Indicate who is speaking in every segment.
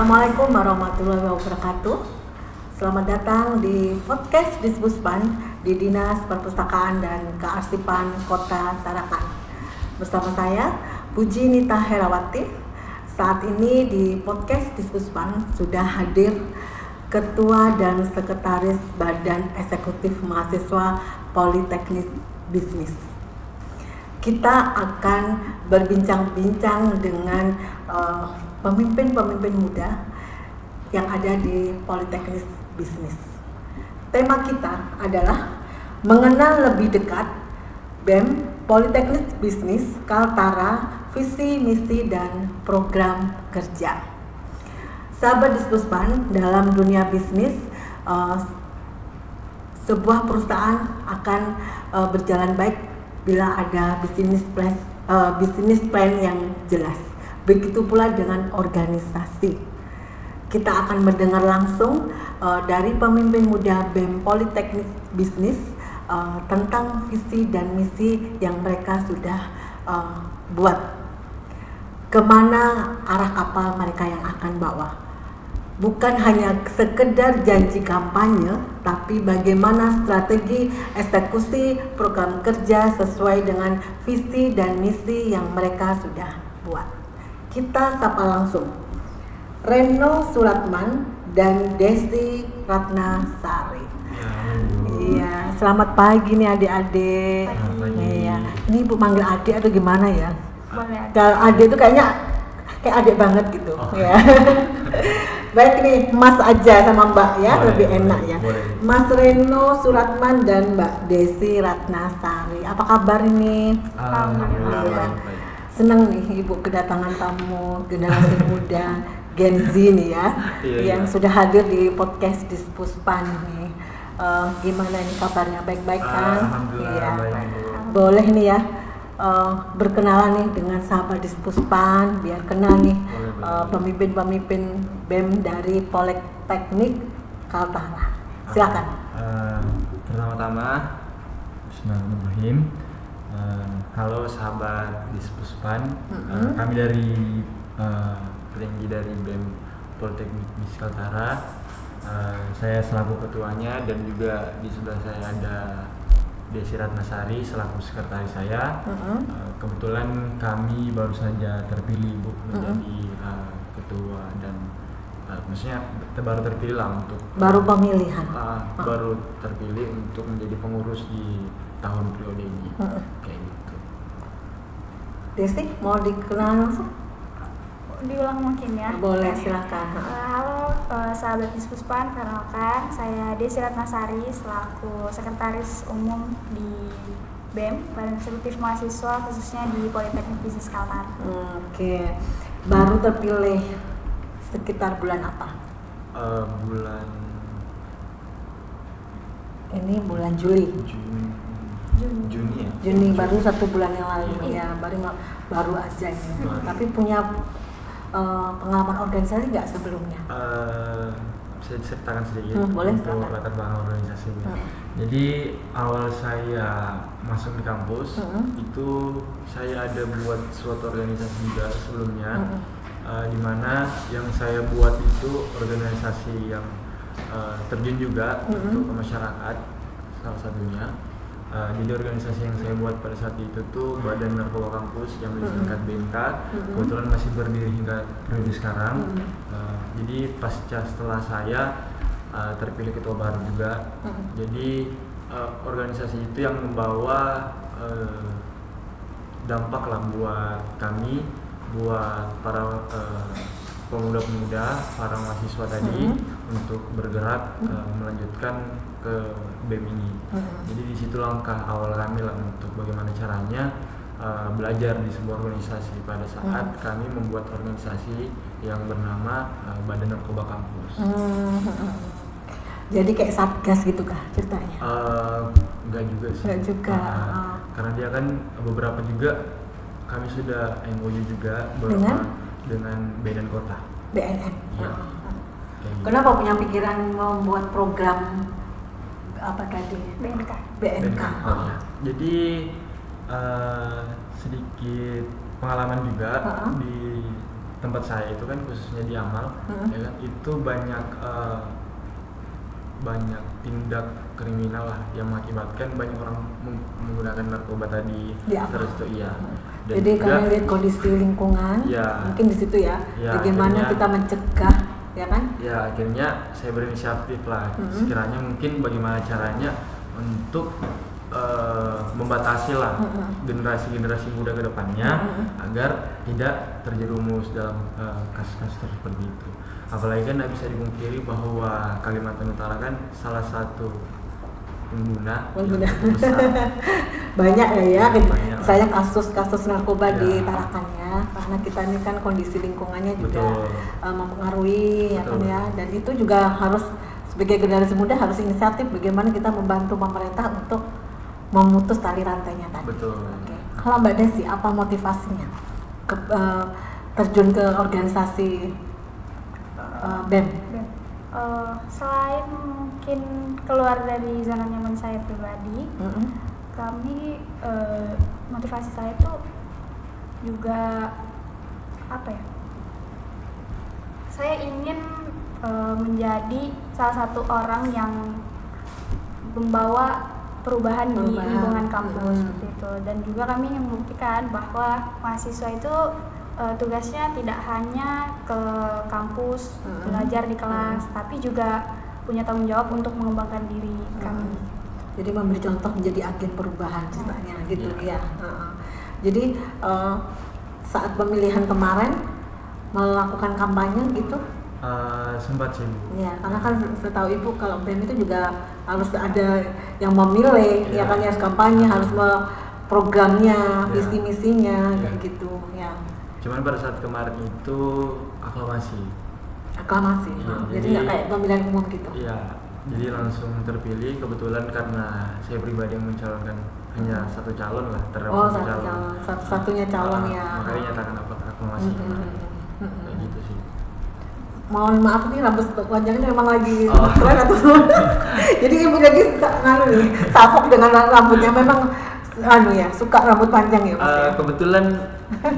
Speaker 1: Assalamualaikum warahmatullahi wabarakatuh. Selamat datang di podcast Dispuspan di Dinas Perpustakaan dan Kearsipan Kota Tarakan. Bersama saya Puji Nita Herawati. Saat ini di podcast Dispuspan sudah hadir Ketua dan Sekretaris Badan Eksekutif Mahasiswa Politeknik Bisnis. Kita akan berbincang-bincang dengan pemimpin-pemimpin muda yang ada di Politeknik Bisnis. Tema kita adalah mengenal lebih dekat BEM Politeknik Bisnis Kaltara, visi, misi, dan program kerja. Sahabat Dispuspan, dalam dunia bisnis, sebuah perusahaan akan berjalan baik bila ada bisnis plan yang jelas. Begitu pula dengan organisasi. Kita akan mendengar langsung dari pemimpin muda BEM Politeknik Bisnis tentang visi dan misi yang mereka sudah buat. Kemana arah kapal mereka yang akan bawa. Bukan hanya sekedar janji kampanye, tapi bagaimana strategi eksekusi program kerja sesuai dengan visi dan misi yang mereka sudah buat. Kita sapa langsung Reno Suratman dan Desi Ratnasari. Iya, selamat pagi nih adik-adik. Iya, ini Ibu manggil adik atau gimana ya? Kalau adik itu kayaknya kayak adik banget gitu. Ya. Baik nih, Mas aja sama Mbak ya, lebih enak ya.
Speaker 2: Boleh.
Speaker 1: Mas Reno Suratman dan Mbak Desi Ratnasari. Apa kabar ini?
Speaker 2: Alhamdulillah.
Speaker 1: Senang nih Ibu kedatangan tamu generasi muda Gen Z nih ya, yang sudah hadir di podcast Dispuspan nih. Gimana nih kabarnya, baik-baik kan?
Speaker 2: Alhamdulillah, baik.
Speaker 1: Boleh nih ya. Berkenalan nih dengan sahabat Dispuspan, biar kenal nih pemimpin-pemimpin BEM dari Politeknik Kaltara. Silakan.
Speaker 2: Pertama-tama, Bismillahirrahmanirrahim. Halo sahabat Dispuspan, kami dari petinggi dari BEM Politeknik Bisnis Kaltara. Saya selaku ketuanya dan juga di sebelah saya ada Desi Ratnasari selaku sekretaris saya. Kebetulan kami baru saja terpilih Bu menjadi ketua dan maksudnya baru terpilih lah untuk
Speaker 1: Baru pemilihan.
Speaker 2: baru terpilih untuk menjadi pengurus di tahun periode ini. Kayak gitu.
Speaker 1: Desi mau dikenal langsung?
Speaker 3: Diulang mungkin ya.
Speaker 1: Boleh, silakan.
Speaker 3: Halo sahabat Dispuspan, perkenalkan saya Desi Ratnasari selaku sekretaris umum di BEM Badan Eksekutif Mahasiswa khususnya di Politeknik Bisnis Kaltara.
Speaker 1: Oke. Baru terpilih sekitar bulan apa? Ini bulan Juli.
Speaker 2: Juni ya.
Speaker 1: Juni, baru 1 bulan yang lalu ya, baru aja ini. Tapi punya pengalaman organisasi nggak sebelumnya?
Speaker 2: Saya ceritakan sedikit
Speaker 1: Boleh,
Speaker 2: untuk
Speaker 1: silakan.
Speaker 2: latar belakang organisasinya. Jadi awal saya masuk di kampus itu saya ada buat suatu organisasi juga sebelumnya, di mana yang saya buat itu organisasi yang terjun juga untuk ke masyarakat salah satunya. Jadi organisasi yang saya buat pada saat itu tuh Badan Narkoba Kampus yang disingkat BNK, kebetulan masih berdiri hingga periode sekarang. Jadi pasca setelah saya terpilih ketua baru juga, jadi organisasi itu yang membawa dampak lah buat kami, buat para pemuda-pemuda, para mahasiswa tadi untuk bergerak melanjutkan ke BEM ini. Jadi di situ langkah awal kami lah untuk bagaimana caranya belajar di sebuah organisasi pada saat kami membuat organisasi yang bernama Badan Narkoba Kampus.
Speaker 1: Jadi kayak satgas gitu kah ceritanya?
Speaker 2: Enggak juga sih.
Speaker 1: Enggak juga.
Speaker 2: Karena dia kan beberapa juga kami sudah MOU juga dengan BNN Kota.
Speaker 1: BNN.
Speaker 2: Iya.
Speaker 1: Kenapa punya pikiran membuat program apa tadi? BNK.
Speaker 2: Ya. Jadi sedikit pengalaman juga di tempat saya itu kan khususnya di Amal, ya kan, itu banyak tindak kriminal lah yang mengakibatkan banyak orang menggunakan narkoba tadi. Terus itu iya. Dan
Speaker 1: jadi
Speaker 2: juga,
Speaker 1: karena lihat kondisi lingkungan, mungkin di situ ya, bagaimana akhirnya, kita mencegah, ya kan?
Speaker 2: Ya akhirnya saya berinisiatif lah, sekiranya mungkin bagaimana caranya untuk membatasi lah generasi muda ke depannya agar tidak terjerumus dalam kasus-kasus seperti itu. Apalagi kan tidak bisa dipungkiri bahwa Kalimantan Utara kan salah satu pengguna.
Speaker 1: Banyak ya, misalnya kasus-kasus narkoba di Tarakan ya, karena kita ini kan kondisi lingkungannya juga mempengaruhi, ya kan ya, dan itu juga harus sebagai generasi muda harus inisiatif bagaimana kita membantu pemerintah untuk memutus tali rantainya tadi.
Speaker 2: Oke.
Speaker 1: Kalau Mbak Desi, apa motivasinya terjun ke organisasi BEM?
Speaker 3: Selain mungkin keluar dari zona nyaman saya pribadi, kami motivasi saya itu juga apa ya? Saya ingin menjadi salah satu orang yang membawa perubahan di lingkungan kampus seperti itu, dan juga kami ingin membuktikan bahwa mahasiswa itu tugasnya tidak hanya ke kampus belajar di kelas, tapi juga punya tanggung jawab untuk mengembangkan diri kami.
Speaker 1: Jadi memberi contoh menjadi agen perubahan ceritanya gitu ya. Jadi saat pemilihan kemarin melakukan kampanye gitu.
Speaker 2: Sempat sih Bu.
Speaker 1: Ya, karena kan setahu Ibu kalau BEM itu juga harus ada yang memilih, ya kan, harus kampanye, harus programnya, visi misinya, kayak gitu. Ya.
Speaker 2: Cuman pada saat kemarin itu aklamasi.
Speaker 1: Jadi nggak kayak pemilihan umum gitu.
Speaker 2: Iya, jadi langsung terpilih. Kebetulan karena saya pribadi yang mencalonkan hanya satu calon lah,
Speaker 1: satu-satunya calon ya.
Speaker 2: Makanya nyatakan aklamasi. Kayak gitu sih.
Speaker 1: Mohon maaf nih, rambut panjangnya memang lagi tren atau jadi Ibu lagi sapok dengan rambutnya, memang suka rambut panjang ya Mas?
Speaker 2: Kebetulan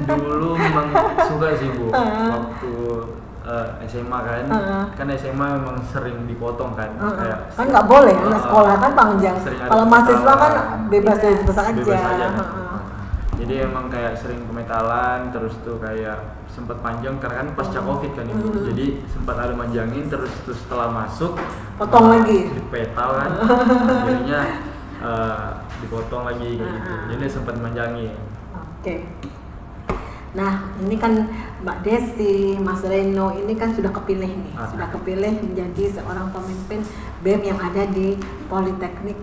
Speaker 2: dulu memang suka sih Bu, waktu SMA kan SMA memang sering dipotong kan, kayak
Speaker 1: kan nggak boleh, sekolah kan panjang, kalau mahasiswa kan bebas aja.
Speaker 2: Jadi emang kayak sering kemetalan, terus tuh kayak sempat panjang karena kan pasca Covid kan Ibu. Jadi sempat ada manjangin, terus setelah masuk
Speaker 1: potong lagi.
Speaker 2: Dipetal kan. Akhirnya dipotong lagi kayak gitu. Jadi sempat manjangin.
Speaker 1: Oke. Nah, ini kan Mbak Desi, Mas Reno ini kan sudah kepilih nih. Sudah kepilih menjadi seorang pemimpin BEM yang ada di Politeknik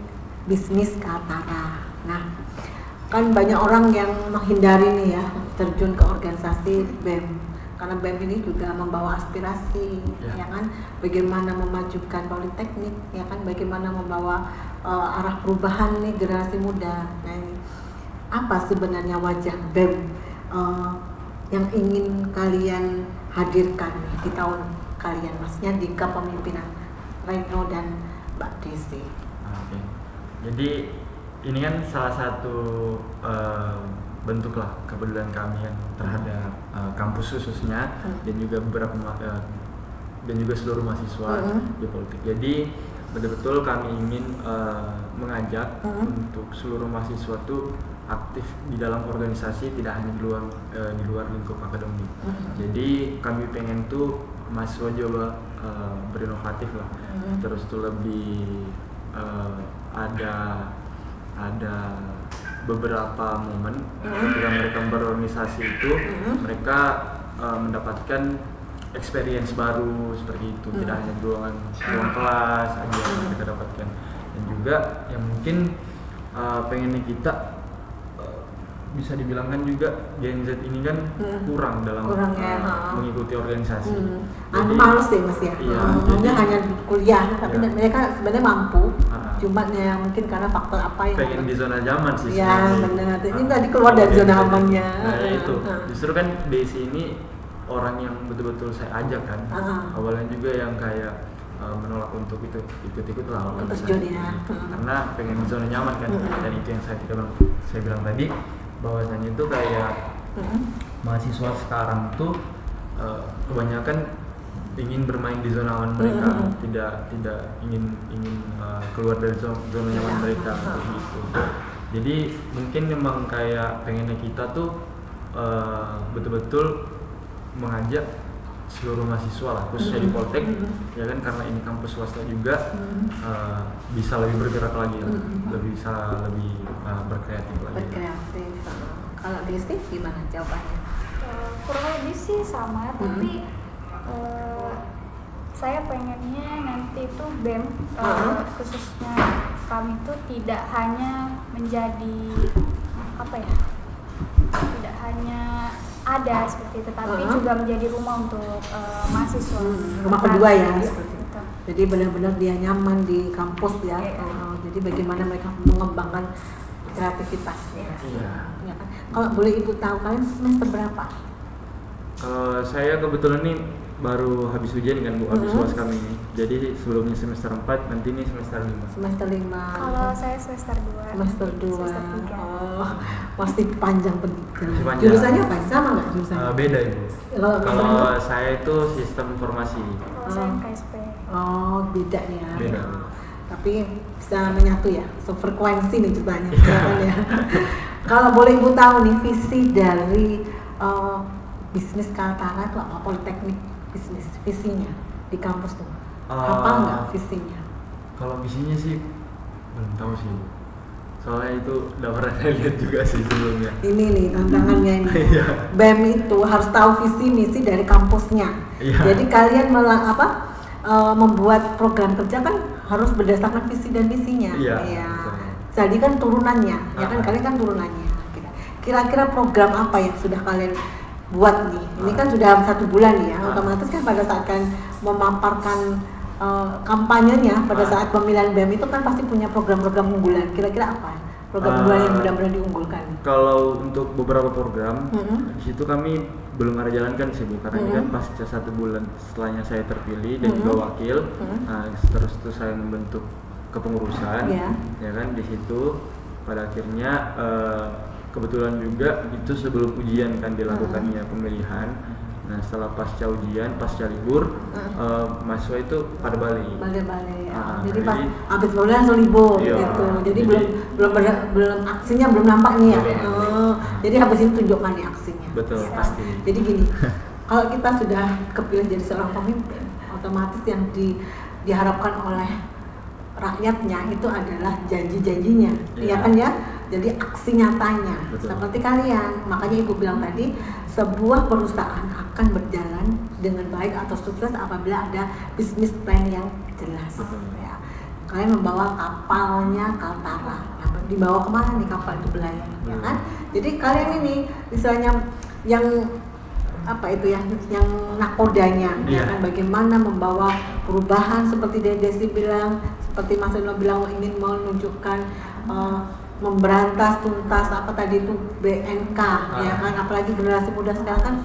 Speaker 1: Bisnis Kaltara. Nah, kan banyak orang yang menghindari nih ya terjun ke organisasi BEM, karena BEM ini juga membawa aspirasi, ya kan, bagaimana memajukan politeknik, ya kan, bagaimana membawa arah perubahan nih generasi muda. Nah, ini apa sebenarnya wajah BEM yang ingin kalian hadirkan di tahun kalian, maksudnya di kepemimpinan Reno dan Mbak Desi?
Speaker 2: Oke. Jadi ini kan salah satu bentuk lah kepedulian kami kan terhadap kampus khususnya dan juga beberapa dan juga seluruh mahasiswa di politik. Jadi betul-betul kami ingin mengajak untuk seluruh mahasiswa tuh aktif di dalam organisasi, tidak hanya di luar lingkup akademik. Jadi kami pengen tuh mahasiswa coba berinovatif lah, terus tuh lebih ada beberapa momen ketika mereka berorganisasi itu mereka mendapatkan experience baru seperti itu, tidak hanya ruang kelas aja yang mereka dapatkan, dan juga yang mungkin pengen kita bisa dibilangkan juga Gen Z ini kan kurang dalam mengikuti organisasi.
Speaker 1: Males sih Mas ya. Maunya hanya kuliah, tapi mereka sebenarnya mampu. Cuma ya mungkin karena faktor apa yang
Speaker 2: pengen di zona nyaman sih.
Speaker 1: Ya benar. Ini tadi keluar dari zona amannya.
Speaker 2: Nah itu. Justru kan Desi ini orang yang betul-betul saya ajak kan. Awalnya juga yang kayak menolak untuk ikut lah organisasi. Karena pengen di zona nyaman kan. Dan itu yang saya bilang tadi, bahwasanya itu kayak mahasiswa sekarang tuh kebanyakan ingin bermain di zona aman mereka, tidak ingin keluar dari zona nyaman mereka gitu. Jadi mungkin memang kayak pengennya kita tuh betul-betul mengajak seluruh mahasiswa lah, khususnya di Poltek, ya kan, karena ini kampus swasta juga, bisa lebih bergerak lagi lah, bisa lebih berkreatif lagi.
Speaker 1: Berkreatif. Kalau Desi gimana jawabannya?
Speaker 3: Kurang lebih sih sama, tapi saya pengennya nanti itu BEM khususnya kami itu tidak hanya menjadi tidak hanya ada seperti itu, tapi juga menjadi rumah untuk mahasiswa.
Speaker 1: Rumah kedua ya, seperti
Speaker 3: itu.
Speaker 1: itu. Jadi benar-benar dia nyaman di kampus ya. Jadi bagaimana mereka mengembangkan kreativitasnya. Ya kan? Kalau boleh Ibu tahu kalian semester berapa?
Speaker 2: Saya kebetulan nih baru habis ujian kan Bu, habis UAS kami ini. Jadi sebelumnya semester 4, nanti ini semester 5.
Speaker 1: Semester 5.
Speaker 3: Kalau saya semester 2.
Speaker 1: Semester 2.
Speaker 3: Semester 3.
Speaker 1: Oh, pasti panjang pendidikan.
Speaker 2: Panjang.
Speaker 1: Jurusannya apa? Sama nggak jurusannya?
Speaker 2: Beda Ibu. Kalau saya itu sistem informasi.
Speaker 3: Kalau saya KSP.
Speaker 1: Oh, beda ya.
Speaker 2: Beda.
Speaker 1: Tapi bisa menyatu ya, sefrekuensi nih ceritanya. Ya. Kalau boleh Ibu tahu nih visi dari bisnis Kaltara itu apa? Politeknik bisnis, visinya di kampus tuh. Apa nggak visinya?
Speaker 2: Kalau visinya sih belum tahu sih. Soalnya itu udah pernah saya lihat juga sih sebelumnya.
Speaker 1: Ini nih tantangannya ini. BEM itu harus tahu visi misi dari kampusnya. Jadi kalian membuat program kerja kan harus berdasarkan visi dan misinya. Jadi kan turunannya, ya kan kalian kan turunannya. Kira-kira program apa yang sudah kalian buat nih? Ini kan sudah 1 bulan ya. Otomatis kan pada saat kan memaparkan kampanyenya pada saat pemilihan BEM itu kan pasti punya program-program unggulan. Kira-kira apa program unggulan yang benar-benar diunggulkan?
Speaker 2: Kalau untuk beberapa program di situ kami belum ada jalankan sih Bu, karena ini kan pasca 1 bulan setelahnya saya terpilih dan juga wakil. Terus itu saya membentuk kepengurusan, ya kan, di situ pada akhirnya kebetulan juga itu sebelum ujian kan dilakukannya pemilihan. Nah setelah pasca ujian, pasca libur, mahasiswa itu pada balik.
Speaker 1: Jadi pas habis bulan langsung libur gitu. Jadi belum aksinya belum nampak nih ya. Jadi habis itu tunjukkan nih aksinya.
Speaker 2: Betul, pasti.
Speaker 1: Jadi gini, kalau kita sudah kepilih jadi seorang pemimpin, otomatis yang diharapkan oleh rakyatnya itu adalah janji-janjinya, ya kan ya. Jadi aksi nyatanya. Betul. Seperti kalian, makanya Ibu bilang tadi, sebuah perusahaan akan berjalan dengan baik atau sukses apabila ada bisnis plan yang jelas. Ya. Kalian membawa kapalnya Kaltara, dibawa kemana nih kapal itu berlayar, ya kan? Jadi kalian ini misalnya yang yang nakodanya, ya kan, bagaimana membawa perubahan seperti Desi bilang, seperti Mas Eno bilang ingin menunjukkan memberantas tuntas itu BNK, ya kan, apalagi generasi muda sekarang kan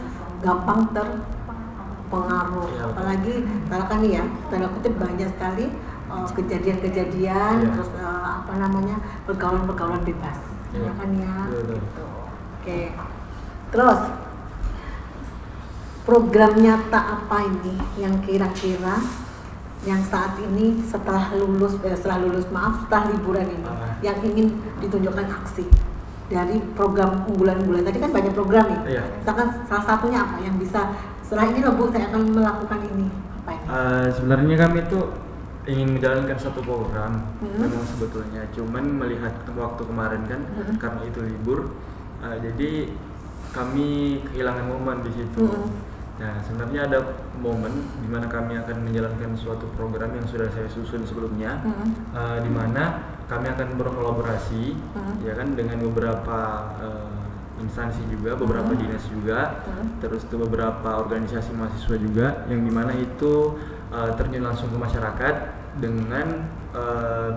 Speaker 1: gampang terpengaruh, apalagi misalkan nih ya, tanda kutip banyak sekali kejadian-kejadian, terus pergaulan-pergaulan bebas, ya kan ya, gitu. Oke. Terus program nyata apa ini yang kira-kira yang saat ini setelah liburan ini yang ingin ditunjukkan aksi dari program unggulan-unggulan tadi kan banyak program nih. Misalkan salah satunya apa yang bisa setelah ini loh Bu saya akan melakukan ini apa ini?
Speaker 2: Sebenarnya kami tuh ingin menjalankan satu program memang sebetulnya, cuman melihat waktu kemarin kan karena itu libur, jadi kami kehilangan momen di situ. Nah, sebenarnya ada momen di mana kami akan menjalankan suatu program yang sudah saya susun sebelumnya, di mana kami akan berkolaborasi, ya kan, dengan beberapa instansi juga, beberapa dinas juga, terus itu beberapa organisasi mahasiswa juga, yang dimana itu terjun langsung ke masyarakat dengan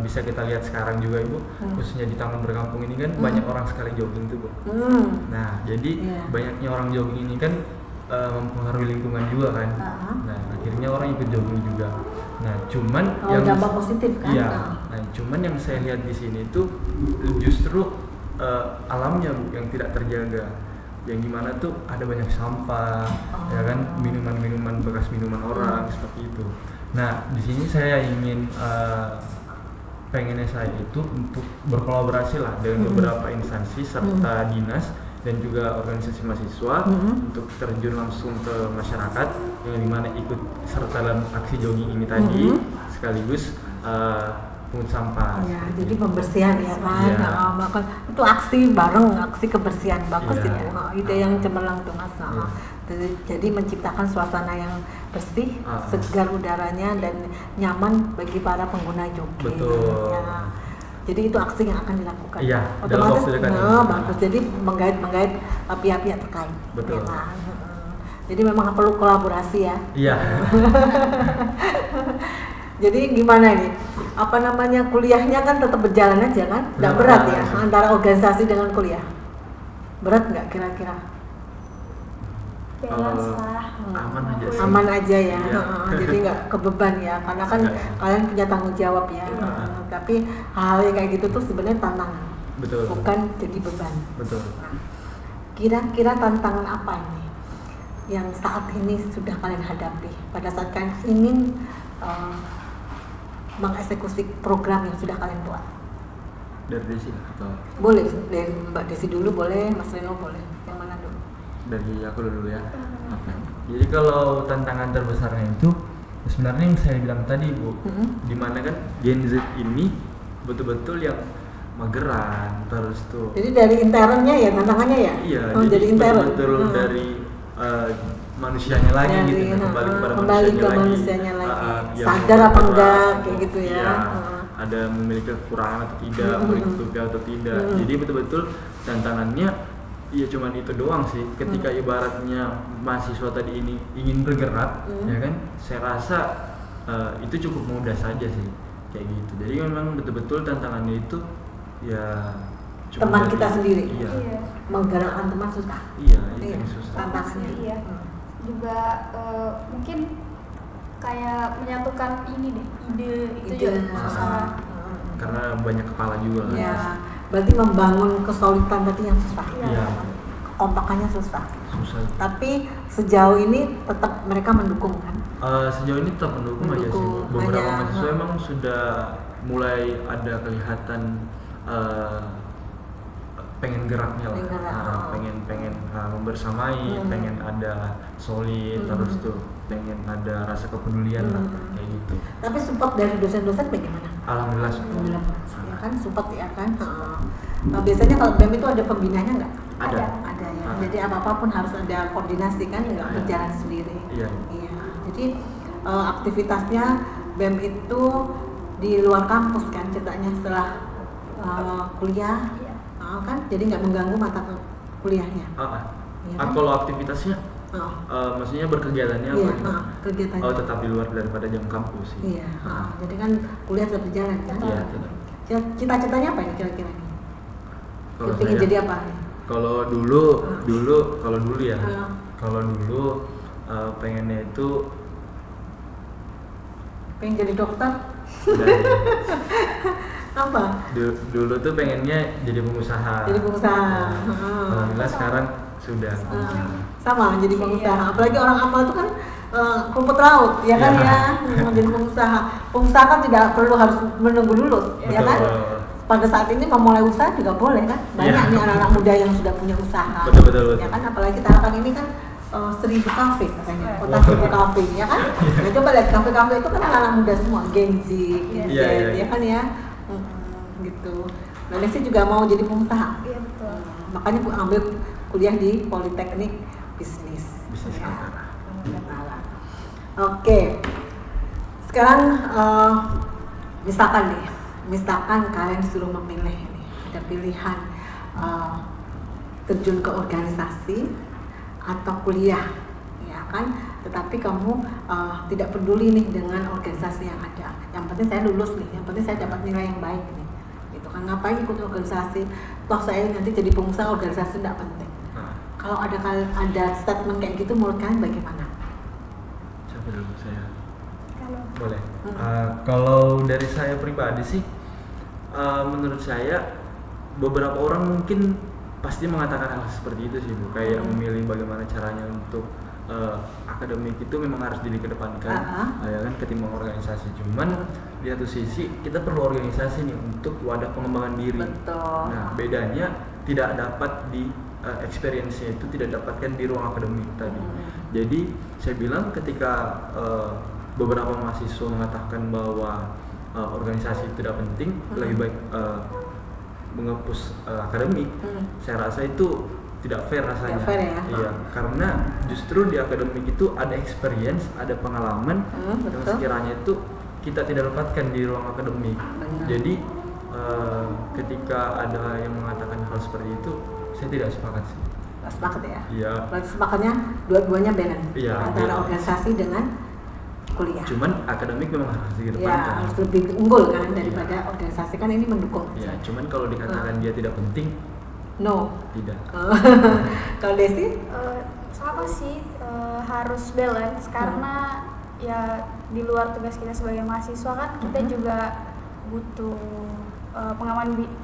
Speaker 2: bisa kita lihat sekarang juga Ibu, khususnya di Taman Berkampung ini kan banyak orang sekali jogging tuh Bu. Nah, jadi banyaknya orang jogging ini kan mempengaruhi lingkungan juga kan. Nah, akhirnya orang ikut jogging juga. Nah, cuman yang
Speaker 1: dampak positif kan?
Speaker 2: Iya. Nah, cuman yang saya lihat di sini itu justru alamnya Bu yang tidak terjaga. yang dimana tuh ada banyak sampah, ya kan, minuman bekas minuman orang seperti itu. Nah di sini saya ingin pengennya saya itu untuk berkolaborasi lah dengan beberapa instansi serta dinas dan juga organisasi mahasiswa untuk terjun langsung ke masyarakat yang dimana ikut serta dalam aksi jogging ini tadi sekaligus pungut sampah.
Speaker 1: Ya, jadi pembersihan ya kan.
Speaker 2: Ya.
Speaker 1: Maka itu aksi bareng, aksi kebersihan bagus
Speaker 2: Ya.
Speaker 1: itu. Ide yang cemerlang tuh Mas. Jadi menciptakan suasana yang bersih, segar udaranya dan nyaman bagi para pengguna jogging.
Speaker 2: Betul.
Speaker 1: Ya. Jadi itu aksi yang akan dilakukan.
Speaker 2: Iya,
Speaker 1: Otomatis
Speaker 2: dalam waktu dekat ini.
Speaker 1: bagus. Jadi menggait pihak-pihak terkait.
Speaker 2: Betul.
Speaker 1: Ya kan? Jadi memang perlu kolaborasi ya.
Speaker 2: Iya.
Speaker 1: Jadi gimana nih? Apa namanya, kuliahnya kan tetap berjalan aja kan? Nggak
Speaker 2: Nah,
Speaker 1: berat ya
Speaker 2: nah,
Speaker 1: antara organisasi dengan kuliah? Berat nggak kira-kira?
Speaker 3: Balance lah.
Speaker 2: Aman aja sih.
Speaker 1: Aman aja ya.
Speaker 2: Iya.
Speaker 1: Jadi nggak kebeban ya, karena kan
Speaker 2: Nggak.
Speaker 1: kalian punya tanggung jawab ya.
Speaker 2: Iya.
Speaker 1: Tapi hal yang kayak gitu tuh sebenarnya tantangan,
Speaker 2: Betul.
Speaker 1: bukan jadi beban.
Speaker 2: Betul.
Speaker 1: Nah, kira-kira tantangan apa ini yang saat ini sudah kalian hadapi pada saat kalian ingin mengeksekusi program yang sudah kalian buat?
Speaker 2: Dari Desi atau
Speaker 1: Boleh, dari Mbak Desi dulu boleh, Mas Reno boleh. Yang mana dulu?
Speaker 2: dari aku dulu ya. Oke. Jadi kalau tantangan terbesarnya itu sebenarnya yang saya bilang tadi Bu, dimana kan Gen Z ini betul-betul yang mageran terus tuh.
Speaker 1: Jadi dari internnya ya tantangannya ya?
Speaker 2: Iya,
Speaker 1: jadi intern.
Speaker 2: betul-betul dari manusianya lagi
Speaker 1: Dari,
Speaker 2: gitu, kembali kepada
Speaker 1: kembali ke
Speaker 2: manusianya
Speaker 1: manusianya
Speaker 2: lagi.
Speaker 1: lagi.
Speaker 2: Yang
Speaker 1: Sadar apa
Speaker 2: membuat
Speaker 1: enggak
Speaker 2: kita,
Speaker 1: kayak gitu ya?
Speaker 2: iya, ada memiliki kekurangan atau tidak, berikutnya atau tidak. Jadi betul-betul tantangannya ya cuman itu doang sih. Ketika ibaratnya mahasiswa tadi ini ingin bergerak, ya kan, saya rasa itu cukup mudah saja sih kayak gitu. Jadi memang betul-betul tantangannya itu ya cuma
Speaker 1: Teman
Speaker 2: dari-
Speaker 1: kita sendiri.
Speaker 2: Iya.
Speaker 3: Iya.
Speaker 1: Menggerakkan teman susah.
Speaker 2: Iya, itu
Speaker 1: Iya,
Speaker 2: yang susah.
Speaker 1: tantangannya.
Speaker 3: Iya. Juga mungkin kayak menyatukan ini deh, ide itu
Speaker 1: Ide.
Speaker 3: juga susah.
Speaker 2: Karena banyak kepala juga kan.
Speaker 1: Ya, berarti membangun kesolidan tadi yang susah.
Speaker 2: Iya.
Speaker 1: Kompakannya susah.
Speaker 2: Susah.
Speaker 1: Tapi sejauh ini tetap mereka mendukung kan?
Speaker 2: Sejauh ini tetap mendukung aja sih.
Speaker 1: Mendukung,
Speaker 2: Beberapa
Speaker 1: hanya-
Speaker 2: mahasiswa emang sudah mulai ada kelihatan pengen geraknya lah,
Speaker 1: Pengen gerak,
Speaker 2: pengen membersamai, pengen ada solid, terus tuh pengen ada rasa kepedulian lah kayak gitu.
Speaker 1: Tapi support dari dosen-dosen bagaimana?
Speaker 2: Alhamdulillah support.
Speaker 1: Alhamdulillah, ya kan support ya kan. Nah, biasanya kalau BEM itu ada pembinanya nggak?
Speaker 2: Ada.
Speaker 1: Ada ya.
Speaker 2: Ada.
Speaker 1: Jadi apa pun harus ada koordinasi kan, nggak
Speaker 2: Ada.
Speaker 1: berjalan sendiri.
Speaker 2: Iya.
Speaker 1: Iya. Jadi aktivitasnya BEM itu di luar kampus kan ceritanya setelah kuliah,
Speaker 3: Iya.
Speaker 1: kan? Jadi nggak mengganggu mata kuliahnya. Iya kan?
Speaker 2: Kalau aktivitasnya, maksudnya berkegiatannya
Speaker 1: Iya,
Speaker 2: apa?
Speaker 1: kegiatannya.
Speaker 2: Oh, tetap di luar daripada jam kampus sih.
Speaker 1: Iya. Jadi kan kuliah tetap berjalan kan?
Speaker 2: Iya, tetap.
Speaker 1: Cita-citanya apa ini kira-kira?
Speaker 2: Kalau
Speaker 1: Ingin
Speaker 2: saya-
Speaker 1: jadi apa?
Speaker 2: Kalau dulu ya,
Speaker 1: Ah.
Speaker 2: kalau dulu pengennya itu
Speaker 1: Pengen jadi dokter?
Speaker 2: dari
Speaker 1: Apa?
Speaker 2: dulu tuh pengennya jadi pengusaha.
Speaker 1: Jadi pengusaha.
Speaker 2: Alhamdulillah sekarang sudah.
Speaker 1: Sama jadi pengusaha. Apalagi orang amal itu kan rumput laut, ya kan
Speaker 2: Iya.
Speaker 1: ya. Jadi pengusaha. Pengusaha kan tidak perlu harus menunggu lulus, ya kan?
Speaker 2: Betul.
Speaker 1: Pada saat ini memulai usaha juga boleh kan? Banyak
Speaker 2: Iya.
Speaker 1: nih anak-anak muda yang sudah punya usaha.
Speaker 2: Betul.
Speaker 1: Ya kan? Apalagi Tarakan ini kan 1000 kafe katanya, kota 1000 kafe, ya kan? Nah coba lihat kafe-kafe itu kan anak-anak muda semua, Gen Z, Gen Z,
Speaker 2: Iya.
Speaker 1: ya kan ya? Gitu. Nah Desi juga mau jadi pengusaha.
Speaker 3: Iya betul.
Speaker 1: Makanya Bu ambil kuliah di Politeknik Bisnis.
Speaker 2: Bisnis
Speaker 1: Ya.
Speaker 2: Kaltara.
Speaker 1: Oke. Sekarang misalkan kalian disuruh memilih ini, ada pilihan terjun ke organisasi atau kuliah, ya kan? Tetapi kamu tidak peduli nih dengan organisasi yang ada. Yang penting saya lulus nih, yang penting saya dapat nilai yang baik nih. Gitu kan, ngapain ikut organisasi? Toh saya nanti jadi pengusaha, organisasi tidak penting. Kalau ada statement kayak gitu, menurut kalian bagaimana?
Speaker 2: Siapa dulu saya?
Speaker 3: Kalau
Speaker 2: Boleh. Kalau dari saya pribadi sih, menurut saya beberapa orang mungkin pasti mengatakan hal seperti itu sih Bu, kayak memilih bagaimana caranya untuk akademik itu memang harus dikedepankan ya kan ketimbang organisasi. Cuman di satu sisi kita perlu organisasi nih untuk wadah pengembangan diri.
Speaker 1: Betul.
Speaker 2: Nah bedanya tidak dapat di experience-nya itu tidak dapatkan di ruang akademik tadi. Jadi saya bilang ketika beberapa mahasiswa mengatakan bahwa organisasi tidak penting, lebih baik menghapus akademik, saya rasa itu tidak fair rasanya.
Speaker 1: Tidak fair ya?
Speaker 2: Iya, karena justru di akademik itu ada experience, ada pengalaman yang sekiranya itu kita tidak dapatkan di ruang akademik.
Speaker 1: Benar.
Speaker 2: Jadi ketika ada yang mengatakan hal seperti itu, saya tidak sepakat sih.
Speaker 1: Nggak sepakat ya?
Speaker 2: Iya.
Speaker 1: Berarti sepakatnya dua-duanya balance antara
Speaker 2: balance.
Speaker 1: organisasi dengan kuliah.
Speaker 2: Cuman akademik memang harus
Speaker 1: Ya,
Speaker 2: dikedepankan.
Speaker 1: harus lebih unggul kan daripada organisasi, kan ini mendukung.
Speaker 2: Ya, cuman kalau dikatakan dia tidak penting,
Speaker 1: No.
Speaker 2: tidak.
Speaker 1: Kalau Desi?
Speaker 3: Sama sih, harus balance karena ya di luar tugas kita sebagai mahasiswa kan kita juga butuh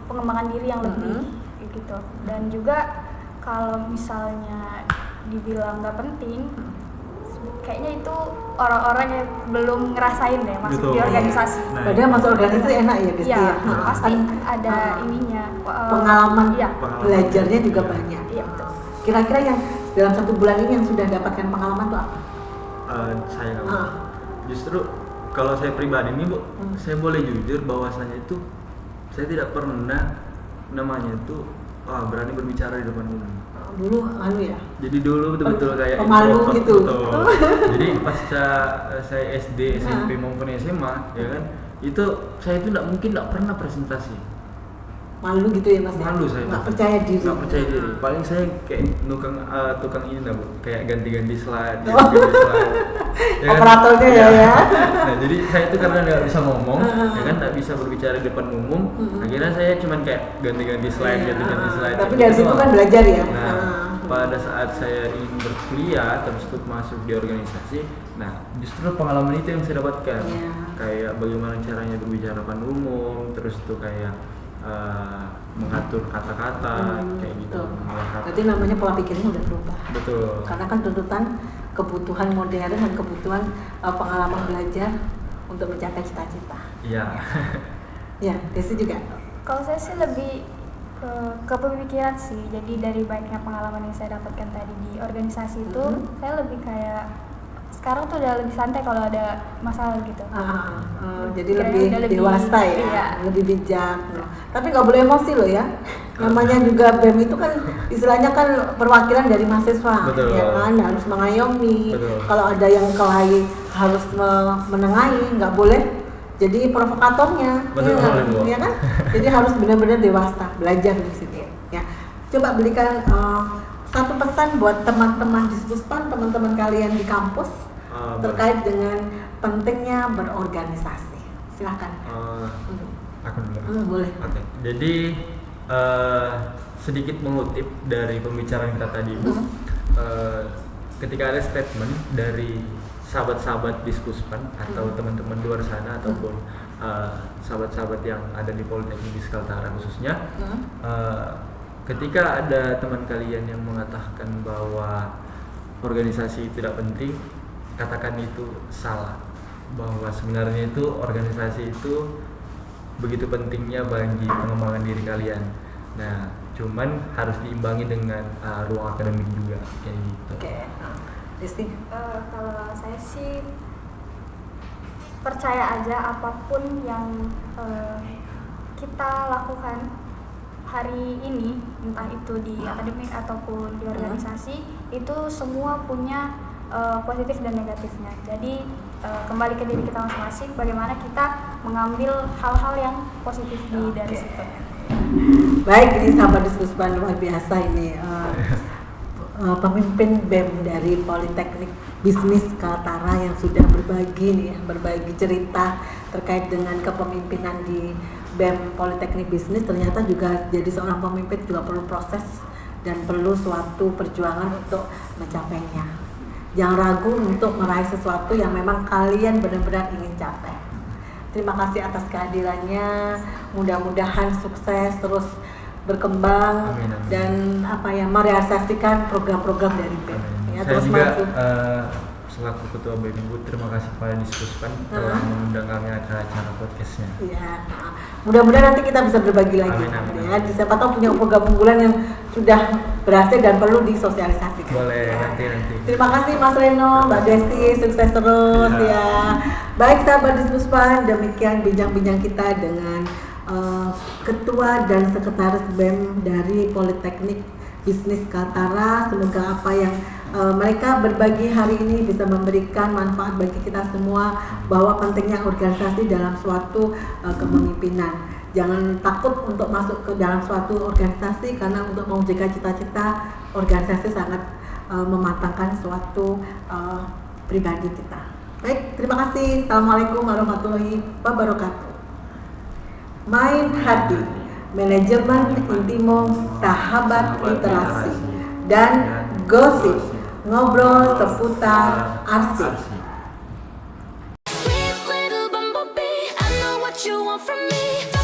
Speaker 3: pengembangan diri yang lebih gitu. Dan juga kalau misalnya dibilang nggak penting, kayaknya itu orang-orang yang belum ngerasain deh masuk
Speaker 2: Betul.
Speaker 3: di organisasi.
Speaker 2: Nah,
Speaker 1: Padahal masuk organisasi enak ya Desi
Speaker 3: Iya,
Speaker 1: ya?
Speaker 3: pasti ada ininya.
Speaker 1: Pengalaman
Speaker 3: Iya.
Speaker 1: belajarnya juga banyak.
Speaker 3: Iya, betul.
Speaker 1: Kira-kira yang dalam 1 bulan ini yang sudah dapatkan pengalaman tuh apa?
Speaker 2: Saya justru kalau saya pribadi nih Bu, saya boleh jujur bahwasanya itu saya tidak pernah namanya itu berani berbicara di depan umum.
Speaker 1: Dulu ya?
Speaker 2: Jadi dulu betul-betul kayak
Speaker 1: pemalu
Speaker 2: introvert,
Speaker 1: gitu.
Speaker 2: betul. Jadi pasca saya SD, SMP maupun SMA ya kan, itu saya itu nggak pernah presentasi.
Speaker 1: Malu gitu ya Mas?
Speaker 2: Malu saya.
Speaker 1: Nggak percaya diri.
Speaker 2: Nggak percaya diri. Paling saya kayak tukang ini lah Bu, kayak ganti-ganti slide.
Speaker 1: Oh.
Speaker 2: Ganti slide. Ya kan?
Speaker 1: Operatornya ya.
Speaker 2: Nah jadi saya itu karena nggak bisa ngomong, ya kan nggak bisa berbicara di depan umum. Akhirnya saya cuman kayak ganti-ganti slide, ganti-ganti slide.
Speaker 1: Tapi
Speaker 2: gitu
Speaker 1: dari situ
Speaker 2: doang.
Speaker 1: kan belajar ya.
Speaker 2: Nah, pada saat saya ingin berkuliah terus untuk masuk di organisasi, nah justru pengalaman itu yang saya dapatkan. Kayak bagaimana caranya berbicara depan umum, terus tuh kayak mengatur kata-kata kayak gitu.
Speaker 1: Berarti namanya pola pikirnya udah berubah.
Speaker 2: Betul.
Speaker 1: Karena kan tuntutan kebutuhan modern dan kebutuhan pengalaman belajar untuk mencapai cita-cita.
Speaker 2: Iya.
Speaker 1: Ya, Desi juga.
Speaker 3: Kalau saya sih lebih ke pemikiran sih. Jadi dari banyaknya pengalaman yang saya dapatkan tadi di organisasi itu, saya lebih kayak sekarang tuh udah lebih santai kalau ada masalah gitu.
Speaker 1: Jadi lebih dewasa ya,
Speaker 3: iya.
Speaker 1: lebih bijak. Tapi nggak boleh emosi loh ya. Namanya juga BEM itu kan istilahnya kan perwakilan dari mahasiswa,
Speaker 2: Betul.
Speaker 1: ya kan, harus mengayomi.
Speaker 2: Betul.
Speaker 1: Kalau ada yang kelahi harus menengahi, nggak boleh jadi provokatornya.
Speaker 2: Betul,
Speaker 1: ya kan? Jadi harus benar-benar dewasa, belajar di situ. Ya, coba berikan satu pesan buat teman-teman di Dispuspan, teman-teman kalian di kampus terkait dengan pentingnya berorganisasi. Silakan.
Speaker 2: Aku dulu.
Speaker 1: Boleh.
Speaker 2: Oke. Jadi sedikit mengutip dari pembicaraan kita tadi, Bu. Ketika ada statement dari sahabat-sahabat Dispuspan atau teman-teman di luar sana ataupun sahabat-sahabat yang ada di Politeknik di Kaltara khususnya, ketika ada teman kalian yang mengatakan bahwa organisasi tidak penting, katakan itu salah. Bahwa sebenarnya itu organisasi itu begitu pentingnya bagi pengembangan diri kalian. Nah, cuman harus diimbangi dengan ruang akademik juga kayak gitu.
Speaker 1: Oke. Desi.
Speaker 3: Kalau saya sih percaya aja apapun yang kita lakukan hari ini, entah itu di akademik ataupun di organisasi, itu semua punya positif dan negatifnya. Jadi kembali ke diri kita masing-masing, bagaimana kita mengambil hal-hal yang positif dari situ.
Speaker 1: Baik, ini sahabat Dispuspan luar biasa ini. Pemimpin BEM dari Politeknik Bisnis Kaltara yang sudah berbagi cerita terkait dengan kepemimpinan di BEM Politeknik Bisnis. Ternyata juga jadi seorang pemimpin juga perlu proses dan perlu suatu perjuangan untuk mencapainya. Jangan ragu untuk meraih sesuatu yang memang kalian benar-benar ingin capai. Terima kasih atas kehadirannya. Mudah-mudahan sukses terus berkembang
Speaker 2: Amin, amin.
Speaker 1: dan merealisasikan program-program dari BEM. Ya,
Speaker 2: Saya
Speaker 1: terus
Speaker 2: juga
Speaker 1: maju.
Speaker 2: selaku ketua BEM Ibu, terima kasih kepada Diskuspan telah mengundang kami acara podcastnya.
Speaker 1: Ya, mudah-mudahan nanti kita bisa berbagi lagi.
Speaker 2: Amin, amin,
Speaker 1: Ya,
Speaker 2: amin.
Speaker 1: siapa tahu punya program unggulan yang sudah berhasil dan perlu disosialisasikan.
Speaker 2: Boleh,
Speaker 1: Ya.
Speaker 2: nanti.
Speaker 1: Terima kasih Mas Reno, Mbak Desi, sukses terus ya. Baik sahabat Diskuspan, demikian bincang-bincang kita dengan Ketua dan Sekretaris BEM dari Politeknik Bisnis Kaltara. Semoga apa yang mereka berbagi hari ini bisa memberikan manfaat bagi kita semua, bahwa pentingnya organisasi dalam suatu kepemimpinan. Jangan takut untuk masuk ke dalam suatu organisasi, karena untuk mewujudkan cita-cita, organisasi sangat mematangkan suatu pribadi kita. Baik, terima kasih. Assalamualaikum warahmatullahi wabarakatuh. Main hati, manajemen intimo, sahabat literasi, dan gosip, ngobrol seputar arsip.
Speaker 4: Sweet little bumblebee, I know what you want from me.